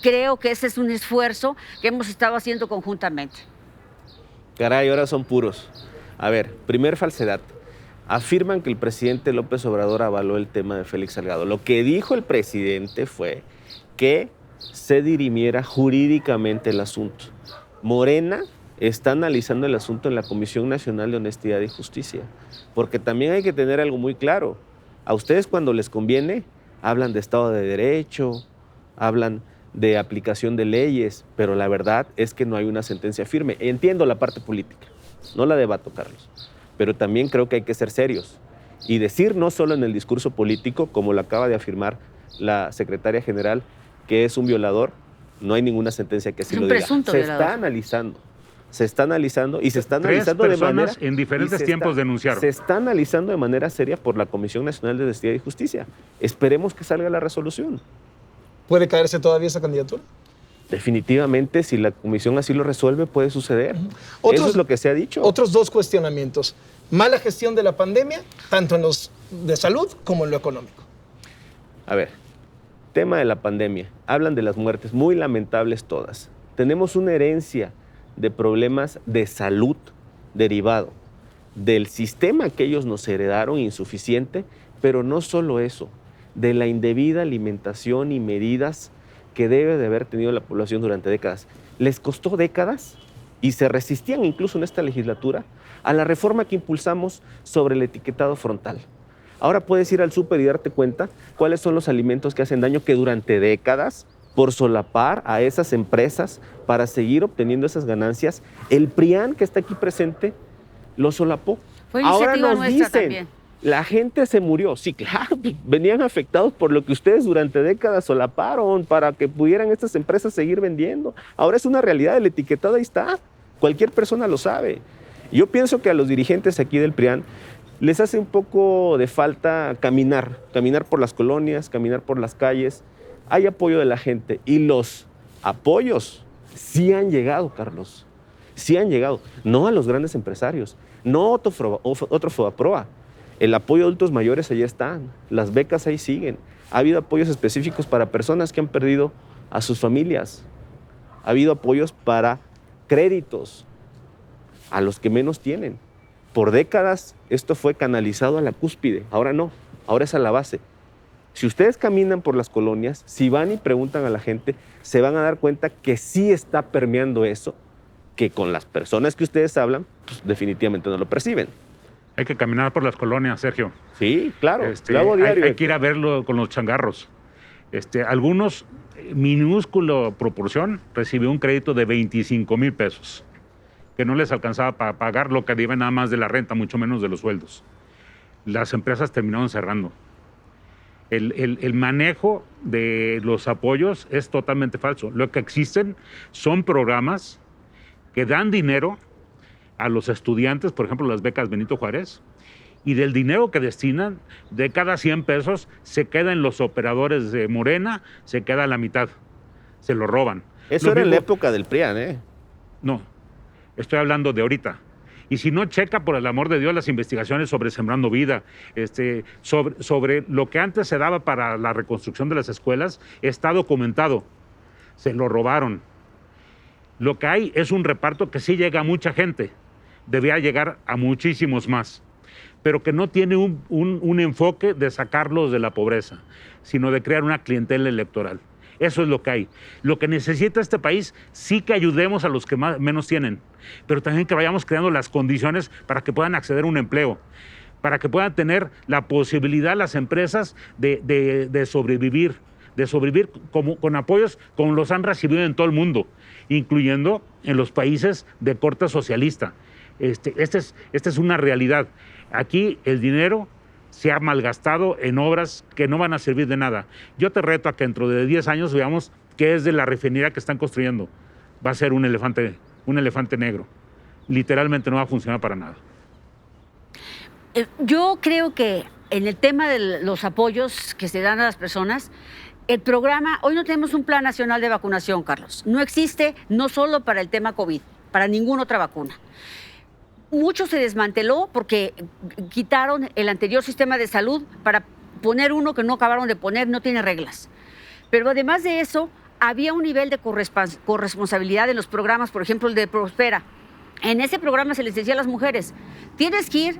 Creo que ese es un esfuerzo que hemos estado haciendo conjuntamente. Caray, ahora son puros. A ver, primer falsedad. Afirman que el presidente López Obrador avaló el tema de Félix Salgado. Lo que dijo el presidente fue que se dirimiera jurídicamente el asunto. Morena está analizando el asunto en la Comisión Nacional de Honestidad y Justicia, porque también hay que tener algo muy claro. A ustedes cuando les conviene hablan de Estado de Derecho, hablan de aplicación de leyes, pero la verdad es que no hay una sentencia firme. Entiendo la parte política, no la debato, Carlos, pero también creo que hay que ser serios y decir no solo en el discurso político, como lo acaba de afirmar la secretaria general, que es un violador. No hay ninguna sentencia que así lo diga. Se está analizando. se está analizando y se está Tres analizando de manera... personas en diferentes y se tiempos está- denunciaron. Se está analizando de manera seria por la Comisión Nacional de Honestidad y Justicia. Esperemos que salga la resolución. ¿Puede caerse todavía esa candidatura? Definitivamente, si la comisión así lo resuelve, puede suceder. Eso es lo que se ha dicho. Otros dos cuestionamientos. Mala gestión de la pandemia, tanto en los de salud como en lo económico. A ver, tema de la pandemia. Hablan de las muertes, muy lamentables todas. Tenemos una herencia de problemas de salud derivado del sistema que ellos nos heredaron insuficiente, pero no solo eso, de la indebida alimentación y medidas que debe de haber tenido la población durante décadas. Les costó décadas y se resistían incluso en esta legislatura a la reforma que impulsamos sobre el etiquetado frontal. Ahora puedes ir al súper y darte cuenta cuáles son los alimentos que hacen daño, que durante décadas, por solapar a esas empresas para seguir obteniendo esas ganancias, el PRIAN que está aquí presente lo solapó. Fue Ahora iniciativa nos nuestra dicen, también. la gente se murió. Sí, claro, venían afectados por lo que ustedes durante décadas solaparon para que pudieran estas empresas seguir vendiendo. Ahora es una realidad, el etiquetado ahí está. Cualquier persona lo sabe. Yo pienso que a los dirigentes aquí del PRIAN les hace un poco de falta caminar por las colonias, caminar por las calles. Hay apoyo de la gente y los apoyos sí han llegado, Carlos. Sí han llegado. No a los grandes empresarios, no otro Fobaproa. El apoyo a adultos mayores ahí están, las becas ahí siguen. Ha habido apoyos específicos para personas que han perdido a sus familias. Ha habido apoyos para créditos a los que menos tienen. Por décadas esto fue canalizado a la cúspide, ahora no, ahora es a la base. Si ustedes caminan por las colonias, si van y preguntan a la gente, se van a dar cuenta que sí está permeando eso, que con las personas que ustedes hablan, pues definitivamente no lo perciben. Hay que caminar por las colonias, Sergio. Sí, claro, lo hago diario. Hay que ir a verlo con los changarros. Algunos, minúsculo proporción, recibió un crédito de 25,000 pesos, que no les alcanzaba para pagar lo que deben nada más de la renta, mucho menos de los sueldos. Las empresas terminaron cerrando. El manejo de los apoyos es totalmente falso. Lo que existen son programas que dan dinero a los estudiantes, por ejemplo, las becas Benito Juárez, y del dinero que destinan, de cada 100 pesos, se queda en los operadores de Morena, se queda la mitad, se lo roban. Eso era en la época del PRIAN, ¿eh? No, estoy hablando de ahorita. Y si no, checa, por el amor de Dios, las investigaciones sobre Sembrando Vida, sobre lo que antes se daba para la reconstrucción de las escuelas, está documentado. Se lo robaron. Lo que hay es un reparto que sí llega a mucha gente, debía llegar a muchísimos más, pero que no tiene un enfoque de sacarlos de la pobreza, sino de crear una clientela electoral. Eso es lo que hay. Lo que necesita este país, sí que ayudemos a los que menos tienen, pero también que vayamos creando las condiciones para que puedan acceder a un empleo, para que puedan tener la posibilidad las empresas de sobrevivir, con apoyos como los han recibido en todo el mundo, incluyendo en los países de corte socialista. Esta es una realidad. Aquí el dinero se ha malgastado en obras que no van a servir de nada. Yo te reto a que dentro de 10 años veamos qué es de la refinería que están construyendo. Va a ser un elefante negro. Literalmente no va a funcionar para nada. Yo creo que en el tema de los apoyos que se dan a las personas, el programa, hoy no tenemos un plan nacional de vacunación, Carlos. No existe, no solo para el tema COVID, para ninguna otra vacuna. Mucho se desmanteló porque quitaron el anterior sistema de salud para poner uno que no acabaron de poner, no tiene reglas. Pero además de eso, había un nivel de corresponsabilidad en los programas, por ejemplo, el de Prospera. En ese programa se les decía a las mujeres, tienes que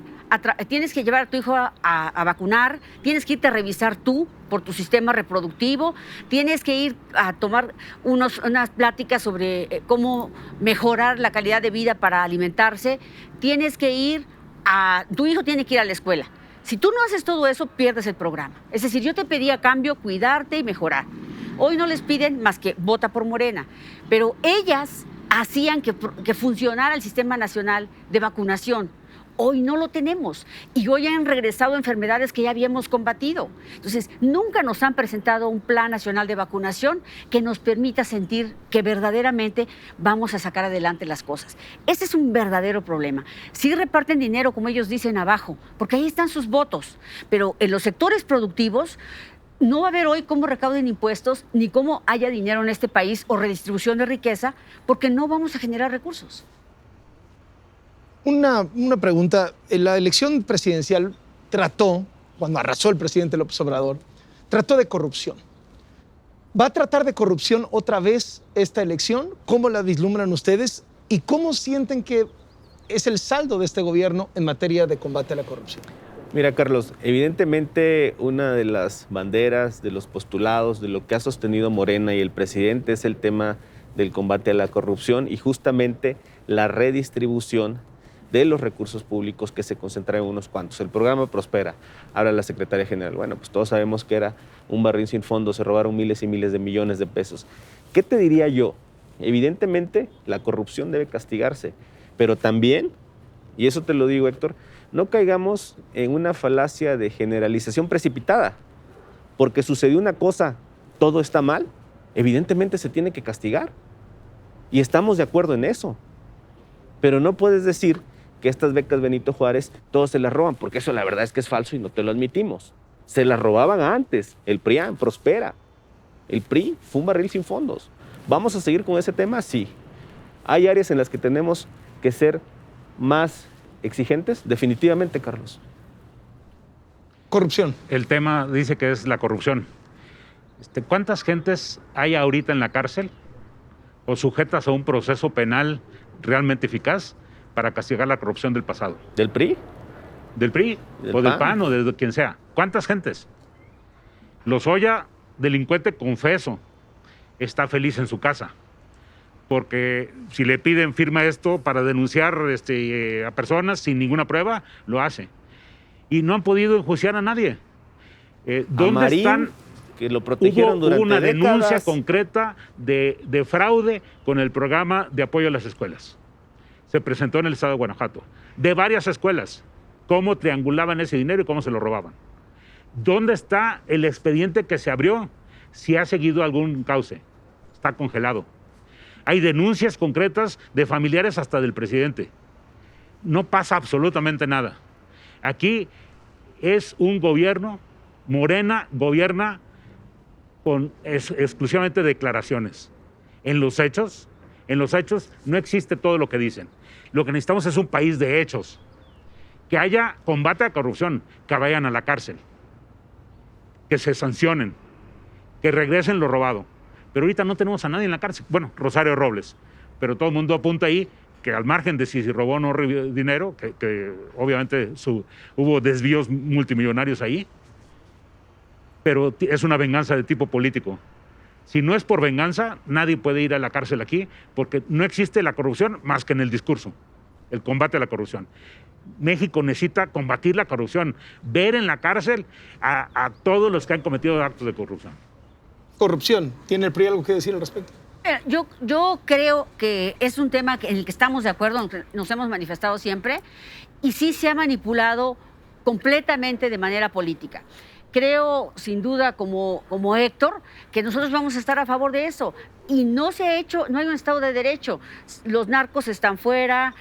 llevar a tu hijo a vacunar, tienes que irte a revisar tú por tu sistema reproductivo, tienes que ir a tomar unas pláticas sobre cómo mejorar la calidad de vida para alimentarse, tu hijo tiene que ir a la escuela. Si tú no haces todo eso, pierdes el programa. Es decir, yo te pedí a cambio cuidarte y mejorar. Hoy no les piden más que vota por Morena, pero ellas hacían que funcionara el sistema nacional de vacunación. Hoy no lo tenemos y hoy han regresado enfermedades que ya habíamos combatido. Entonces, nunca nos han presentado un plan nacional de vacunación que nos permita sentir que verdaderamente vamos a sacar adelante las cosas. Ese es un verdadero problema. Sí reparten dinero, como ellos dicen, abajo, porque ahí están sus votos, pero en los sectores productivos no va a haber hoy cómo recauden impuestos ni cómo haya dinero en este país o redistribución de riqueza, porque no vamos a generar recursos. Una pregunta. La elección presidencial trató, cuando arrasó el presidente López Obrador, trató de corrupción. ¿Va a tratar de corrupción otra vez esta elección? ¿Cómo la vislumbran ustedes? ¿Y cómo sienten que es el saldo de este gobierno en materia de combate a la corrupción? Mira, Carlos, evidentemente una de las banderas, de los postulados, de lo que ha sostenido Morena y el presidente es el tema del combate a la corrupción y justamente la redistribución de los recursos públicos que se concentran en unos cuantos. El programa Prospera, habla la secretaria general. Bueno, pues todos sabemos que era un barril sin fondo, se robaron miles y miles de millones de pesos. ¿Qué te diría yo? Evidentemente, la corrupción debe castigarse, pero también, y eso te lo digo, Héctor, no caigamos en una falacia de generalización precipitada. Porque sucedió una cosa, todo está mal, evidentemente se tiene que castigar. Y estamos de acuerdo en eso. Pero no puedes decir que estas becas Benito Juárez todos se las roban, porque eso la verdad es que es falso y no te lo admitimos. Se las robaban antes, el PRIAN, Prospera. El PRI fue un barril sin fondos. ¿Vamos a seguir con ese tema? Sí. ¿Hay áreas en las que tenemos que ser más exigentes? Definitivamente, Carlos. Corrupción. El tema dice que es la corrupción. ¿Cuántas gentes hay ahorita en la cárcel o sujetas a un proceso penal realmente eficaz para castigar la corrupción del pasado? ¿Del PRI? Del PRI, Del o del PAN. PAN, o de quien sea. ¿Cuántas gentes? Lozoya, delincuente confeso, está feliz en su casa. Porque si le piden firma esto para denunciar a personas sin ninguna prueba, lo hace. Y no han podido enjuiciar a nadie. ¿Dónde Marín, están? que lo protegieron durante Hubo una denuncia décadas. concreta de fraude con el programa de apoyo a las escuelas. Se presentó en el estado de Guanajuato. De varias escuelas. Cómo triangulaban ese dinero y cómo se lo robaban. ¿Dónde está el expediente que se abrió? Si ha seguido algún cauce. Está congelado. Hay denuncias concretas de familiares hasta del presidente. No pasa absolutamente nada. Aquí es un gobierno, Morena gobierna con exclusivamente declaraciones. En los hechos no existe todo lo que dicen. Lo que necesitamos es un país de hechos. Que haya combate a la corrupción, que vayan a la cárcel, que se sancionen, que regresen lo robado. Pero ahorita no tenemos a nadie en la cárcel. Bueno, Rosario Robles, pero todo el mundo apunta ahí que al margen de si robó o no dinero, que obviamente hubo desvíos multimillonarios ahí, pero es una venganza de tipo político. Si no es por venganza, nadie puede ir a la cárcel aquí, porque no existe la corrupción más que en el discurso, el combate a la corrupción. México necesita combatir la corrupción, ver en la cárcel a todos los que han cometido actos de corrupción. Corrupción. ¿Tiene el PRI algo que decir al respecto? Yo creo que es un tema en el que estamos de acuerdo, nos hemos manifestado siempre, y sí se ha manipulado completamente de manera política. Creo, sin duda, como Héctor, que nosotros vamos a estar a favor de eso. Y no se ha hecho, no hay un Estado de Derecho. Los narcos están fuera,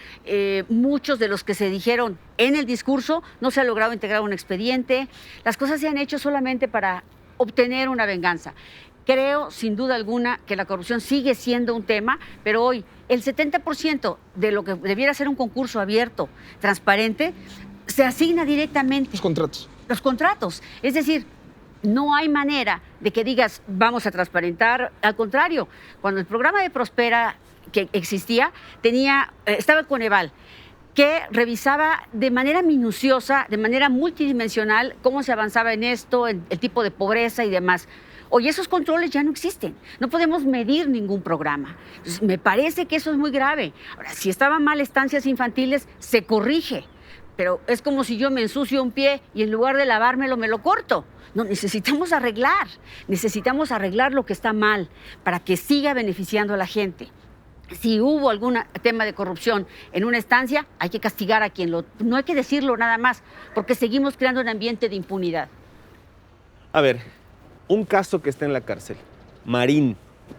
muchos de los que se dijeron en el discurso no se ha logrado integrar un expediente. Las cosas se han hecho solamente para obtener una venganza. Creo, sin duda alguna, que la corrupción sigue siendo un tema, pero hoy el 70% de lo que debiera ser un concurso abierto, transparente, se asigna directamente. Los contratos. Los contratos. Es decir, no hay manera de que digas, vamos a transparentar. Al contrario, cuando el programa de Prospera que existía, estaba el Coneval, que revisaba de manera minuciosa, de manera multidimensional, cómo se avanzaba en esto, el tipo de pobreza y demás. Hoy esos controles ya no existen. No podemos medir ningún programa. Entonces, me parece que eso es muy grave. Ahora, si estaban mal estancias infantiles, se corrige. Pero es como si yo me ensucio un pie y en lugar de lavármelo me lo corto. No, necesitamos arreglar lo que está mal para que siga beneficiando a la gente. Si hubo algún tema de corrupción en una estancia, hay que castigar a quien lo... No hay que decirlo nada más, porque seguimos creando un ambiente de impunidad. A ver, un caso que está en la cárcel. Marín,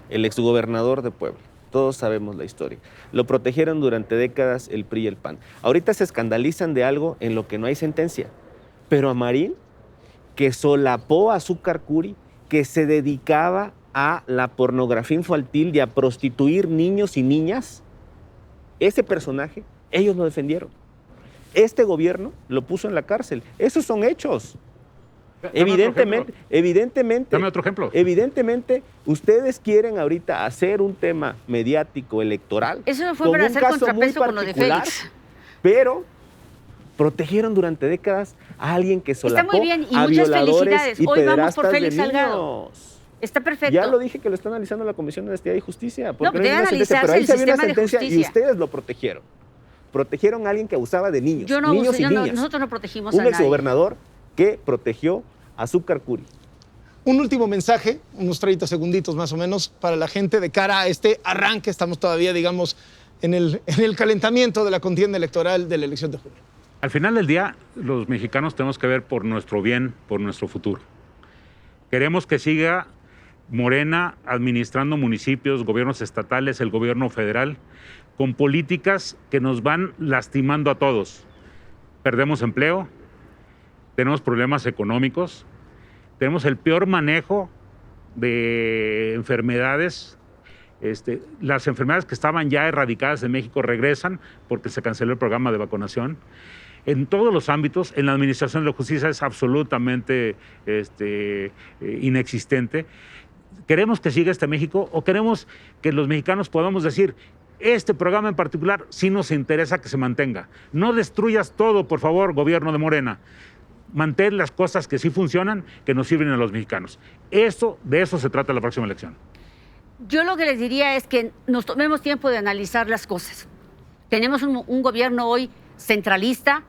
el exgobernador de Puebla. Todos sabemos la historia. Lo protegieron durante décadas el PRI y el PAN. Ahorita se escandalizan de algo en lo que no hay sentencia. Pero a Marín, que solapó a Azúcar Curi, que se dedicaba a la pornografía infantil y a prostituir niños y niñas, ese personaje, ellos lo defendieron. Este gobierno lo puso en la cárcel. Esos son hechos. Dame otro ejemplo. Evidentemente, ustedes quieren ahorita hacer un tema mediático electoral. Eso no fue para hacer contrapeso con lo de Félix. Pero protegieron durante décadas a alguien que solapó Está muy bien, y a muchas violadores felicidades. y Hoy vamos por pederastas Félix de Salgado. niños. Está perfecto. Ya lo dije que lo está analizando la Comisión de Honestidad y Justicia. Porque No, debe hay una sentencia, pero ahí analizarse se había el una sistema de sentencia y justicia. ustedes lo protegieron. Protegieron a alguien que abusaba de niños, Yo no niños abuso, y niñas. nosotros no protegimos Un a nadie. exgobernador que protegió a Azúcar Curi. Un último mensaje, unos 30 segunditos más o menos, para la gente de cara a este arranque. Estamos todavía, digamos, en el calentamiento de la contienda electoral de la elección de junio. Al final del día, los mexicanos tenemos que ver por nuestro bien, por nuestro futuro. Queremos que siga Morena administrando municipios, gobiernos estatales, el gobierno federal, con políticas que nos van lastimando a todos. Perdemos empleo, tenemos problemas económicos, tenemos el peor manejo de enfermedades. Las enfermedades que estaban ya erradicadas en México regresan porque se canceló el programa de vacunación. En todos los ámbitos, en la administración de la justicia es absolutamente inexistente. ¿Queremos que siga México o queremos que los mexicanos podamos decir, este programa en particular sí nos interesa que se mantenga? No destruyas todo, por favor, gobierno de Morena. Mantén las cosas que sí funcionan, que nos sirven a los mexicanos. De eso se trata la próxima elección. Yo lo que les diría es que nos tomemos tiempo de analizar las cosas. Tenemos un gobierno hoy centralista,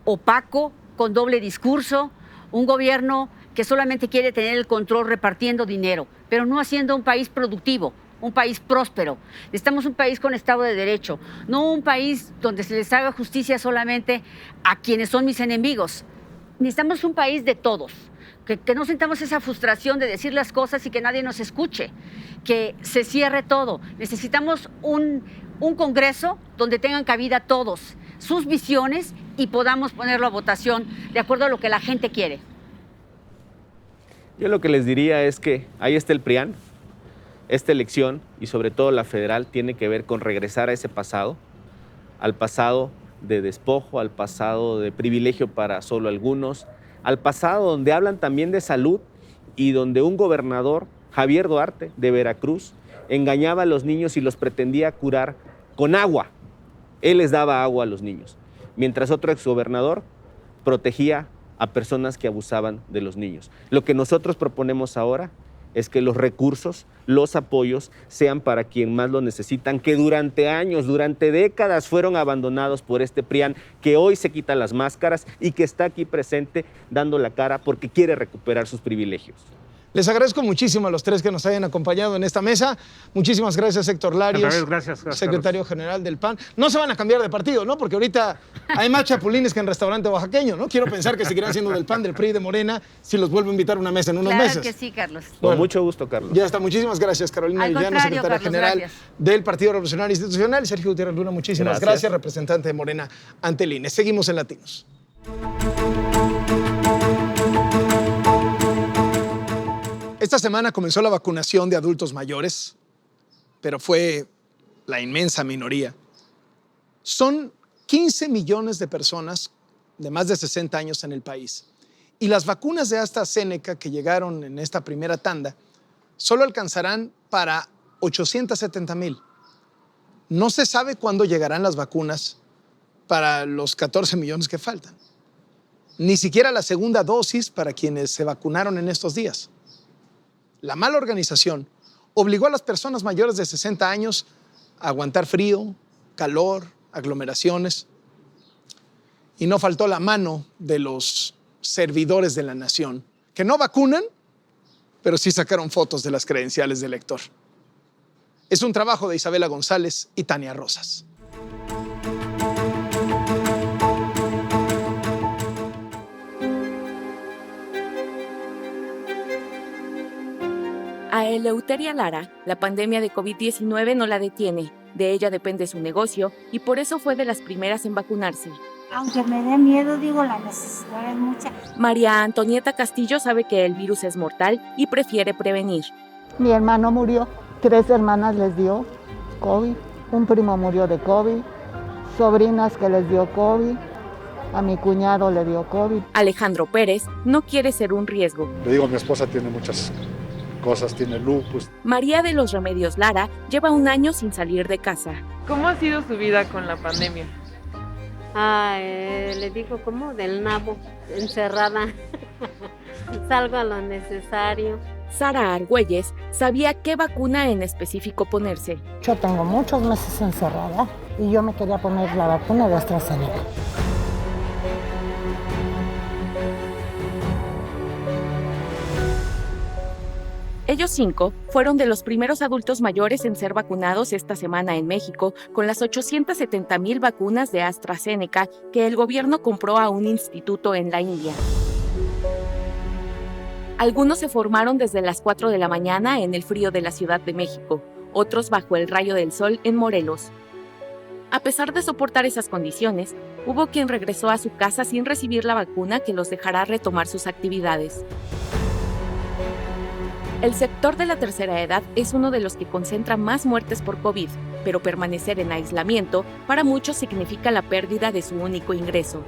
opaco, con doble discurso, un gobierno que solamente quiere tener el control repartiendo dinero, pero no haciendo un país productivo, un país próspero. Necesitamos un país con Estado de Derecho, no un país donde se les haga justicia solamente a quienes son mis enemigos. Necesitamos un país de todos, que no sintamos esa frustración de decir las cosas y que nadie nos escuche, que se cierre todo. Necesitamos un Congreso donde tengan cabida todos sus visiones y podamos ponerlo a votación de acuerdo a lo que la gente quiere. Yo lo que les diría es que ahí está el PRIAN. Esta elección, y sobre todo la federal, tiene que ver con regresar a ese pasado, al pasado de despojo, al pasado de privilegio para solo algunos, al pasado donde hablan también de salud y donde un gobernador, Javier Duarte, de Veracruz, engañaba a los niños y los pretendía curar con agua. Él les daba agua a los niños, mientras otro exgobernador protegía a personas que abusaban de los niños. Lo que nosotros proponemos ahora es que los recursos, los apoyos sean para quien más lo necesitan, que durante años, durante décadas fueron abandonados por este PRIAN, que hoy se quita las máscaras y que está aquí presente dando la cara porque quiere recuperar sus privilegios. Les agradezco muchísimo a los tres que nos hayan acompañado en esta mesa. Muchísimas gracias, Héctor Larios, Gracias, secretario general del PAN. No se van a cambiar de partido, ¿no? Porque ahorita hay más chapulines que en restaurante oaxaqueño, ¿no? Quiero pensar que seguirán siendo del PAN, del PRI, de Morena, si los vuelvo a invitar a una mesa en unos meses. Claro que sí, Carlos. Con mucho gusto, Carlos. Ya está. Muchísimas gracias, Carolina Al Villano, contrario, secretaria Carlos, general gracias. del Partido Revolucionario Institucional. Sergio Gutiérrez Luna, muchísimas gracias, representante de Morena ante el INE. Seguimos en Latinos. Esta semana comenzó la vacunación de adultos mayores, pero fue la inmensa minoría. Son 15 millones de personas de más de 60 años en el país. Y las vacunas de AstraZeneca que llegaron en esta primera tanda solo alcanzarán para 870,000. No se sabe cuándo llegarán las vacunas para los 14 millones que faltan. Ni siquiera la segunda dosis para quienes se vacunaron en estos días. La mala organización obligó a las personas mayores de 60 años a aguantar frío, calor, aglomeraciones. Y no faltó la mano de los servidores de la nación, que no vacunan, pero sí sacaron fotos de las credenciales del elector. Es un trabajo de Isabela González y Tania Rosas. A Eleuteria Lara, la pandemia de COVID-19 no la detiene. De ella depende su negocio y por eso fue de las primeras en vacunarse. Aunque me dé miedo, digo, la necesidad es mucha. María Antonieta Castillo sabe que el virus es mortal y prefiere prevenir. Mi hermano murió, 3 hermanas les dio COVID, un primo murió de COVID, sobrinas que les dio COVID, a mi cuñado le dio COVID. Alejandro Pérez no quiere ser un riesgo. Le digo, mi esposa tiene muchas cosas, tiene lupus. María de los Remedios Lara lleva 1 año sin salir de casa. ¿Cómo ha sido su vida con la pandemia? Le digo, ¿cómo? Del nabo, encerrada. Salgo a lo necesario. Sara Argüelles sabía qué vacuna en específico ponerse. Yo tengo muchos meses encerrada y yo me quería poner la vacuna de AstraZeneca. Ellos 5 fueron de los primeros adultos mayores en ser vacunados esta semana en México con las 870,000 vacunas de AstraZeneca que el gobierno compró a un instituto en la India. Algunos se formaron desde las 4 de la mañana en el frío de la Ciudad de México, otros bajo el rayo del sol en Morelos. A pesar de soportar esas condiciones, hubo quien regresó a su casa sin recibir la vacuna que los dejará retomar sus actividades. El sector de la tercera edad es uno de los que concentra más muertes por COVID, pero permanecer en aislamiento para muchos significa la pérdida de su único ingreso.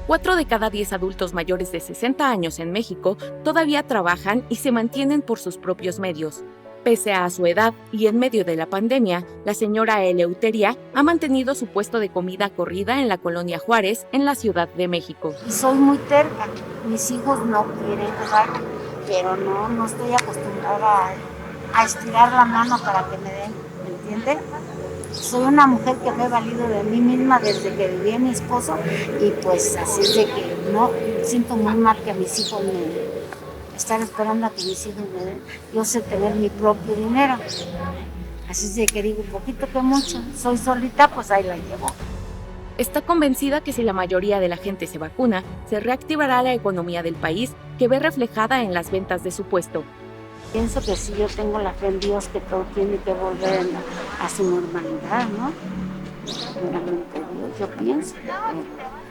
4 de cada 10 adultos mayores de 60 años en México todavía trabajan y se mantienen por sus propios medios. Pese a su edad y en medio de la pandemia, la señora Eleuteria ha mantenido su puesto de comida corrida en la colonia Juárez, en la Ciudad de México. Soy muy terca, mis hijos no quieren jugar, pero no estoy acostumbrada a estirar la mano para que me den, ¿me entiende? Soy una mujer que me he valido de mí misma desde que viví en mi esposo y pues así es de que no siento muy mal que mis hijos me están esperando a que mis hijos me den. Yo sé tener mi propio dinero, así es de que digo poquito que mucho. Soy solita, pues ahí la llevo. Está convencida que si la mayoría de la gente se vacuna, se reactivará la economía del país que ve reflejada en las ventas de su puesto. Pienso que si yo tengo la fe en Dios que todo tiene que volver a su normalidad, ¿no? Realmente Dios, yo pienso.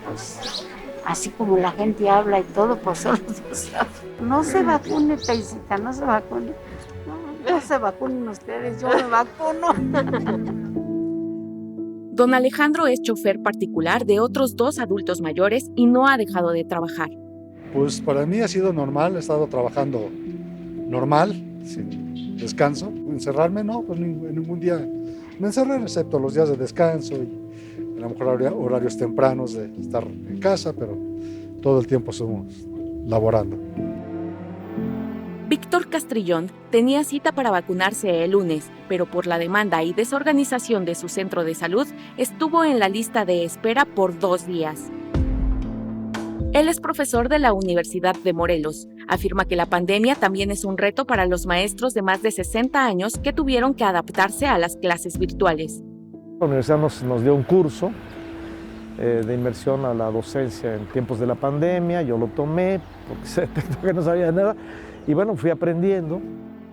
Pues, así como la gente habla y todo, pues solo Dios sabe. No se vacune, Teisita, no se vacune. No se vacunen ustedes, yo me vacuno. Don Alejandro es chofer particular de otros 2 adultos mayores y no ha dejado de trabajar. Pues para mí ha sido normal, he estado trabajando normal, sin descanso. Encerrarme no, pues ningún día me encerré, excepto los días de descanso y a lo mejor horarios tempranos de estar en casa, pero todo el tiempo estamos laborando. Víctor Castrillón tenía cita para vacunarse el lunes, pero por la demanda y desorganización de su centro de salud, estuvo en la lista de espera por 2 días. Él es profesor de la Universidad de Morelos. Afirma que la pandemia también es un reto para los maestros de más de 60 años que tuvieron que adaptarse a las clases virtuales. La universidad nos dio un curso de inmersión a la docencia en tiempos de la pandemia. Yo lo tomé porque se detectó que no sabía nada y bueno, fui aprendiendo.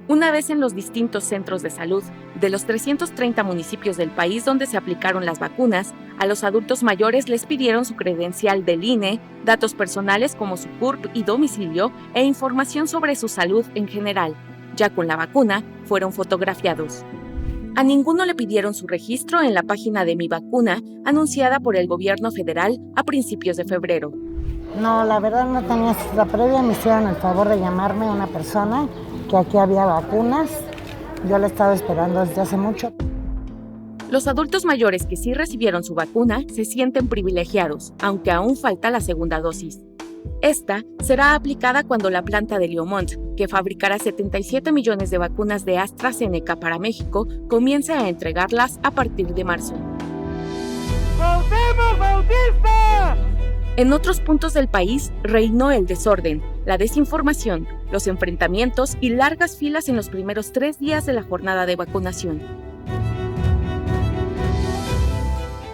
Una vez en los distintos centros de salud, de los 330 municipios del país donde se aplicaron las vacunas, a los adultos mayores les pidieron su credencial del INE, datos personales como su CURP y domicilio e información sobre su salud en general. Ya con la vacuna, fueron fotografiados. A ninguno le pidieron su registro en la página de Mi Vacuna, anunciada por el gobierno federal a principios de febrero. No, la verdad no tenía cita previa, me hicieron el favor de llamarme a una persona que aquí había vacunas. Yo la estaba esperando desde hace mucho. Los adultos mayores que sí recibieron su vacuna se sienten privilegiados, aunque aún falta la segunda dosis. Esta será aplicada cuando la planta de Leomont, que fabricará 77 millones de vacunas de AstraZeneca para México, comience a entregarlas a partir de marzo. ¡Bautista! En otros puntos del país reinó el desorden, la desinformación, los enfrentamientos y largas filas en los primeros 3 días de la jornada de vacunación.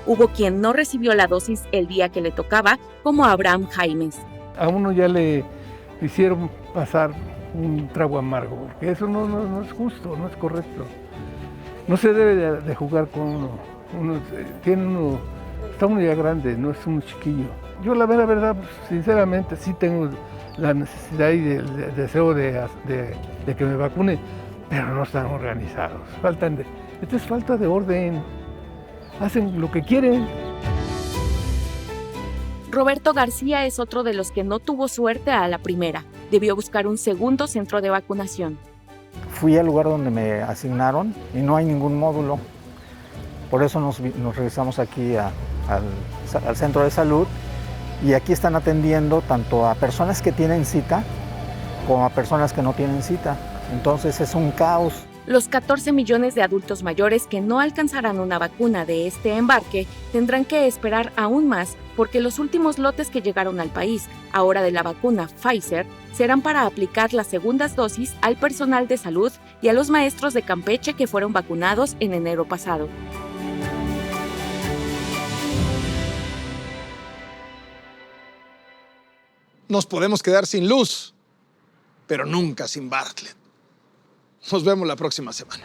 Hubo quien no recibió la dosis el día que le tocaba, como Abraham Jaimes. A uno ya le hicieron pasar un trago amargo, porque eso no es justo, no es correcto. No se debe de jugar con uno. Está uno ya grande, no es un chiquillo. Yo la verdad, sinceramente, sí tengo la necesidad y el deseo de que me vacune, pero no están organizados. Esto es falta de orden. Hacen lo que quieren. Roberto García es otro de los que no tuvo suerte a la primera. Debió buscar un segundo centro de vacunación. Fui al lugar donde me asignaron y no hay ningún módulo. Por eso nos regresamos aquí al centro de salud y aquí están atendiendo tanto a personas que tienen cita como a personas que no tienen cita. Entonces es un caos. Los 14 millones de adultos mayores que no alcanzarán una vacuna de este embarque tendrán que esperar aún más porque los últimos lotes que llegaron al país, ahora de la vacuna Pfizer, serán para aplicar las segundas dosis al personal de salud y a los maestros de Campeche que fueron vacunados en enero pasado. Nos podemos quedar sin luz, pero nunca sin Bartlett. Nos vemos la próxima semana.